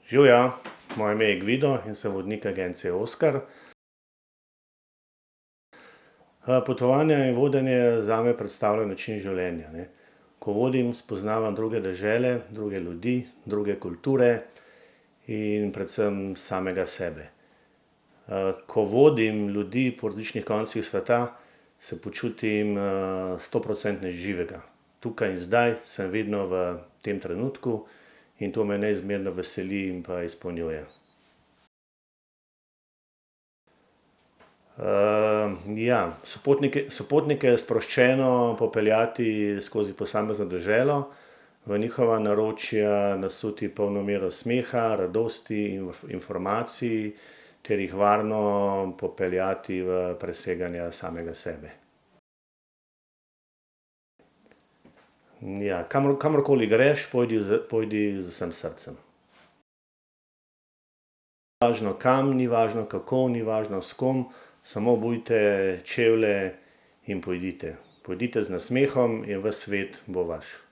Živjo, moje ime je Gvido in sem vodnik agencije Oskar. Potovanja in vodenje zame predstavljajo način življenja, ne. Ko vodim, spoznavam druge dežele, druge ljudi, druge kulture in predvsem samega sebe. Ko vodim ljudi po različnih koncih sveta, se počutim, 100% živega. Tukaj in zdaj sem vedno v tem trenutku in to me neizmerno veseli in pa izpolnjuje. Ja, sopotnike sproščeno popeljati skozi posamezno deželo, v njihova naročja nasuti polno mero smeha, radosti in informacij ter jih varno popeljati v preseganje samega sebe. Ja, kamorkoli greš, pojdi z vsem srcem. Ni važno kam, ni važno kako, ni važno s kom, samo obujte čevlje in pojdite. Pojdite z nasmehom in ves svet bo vaš.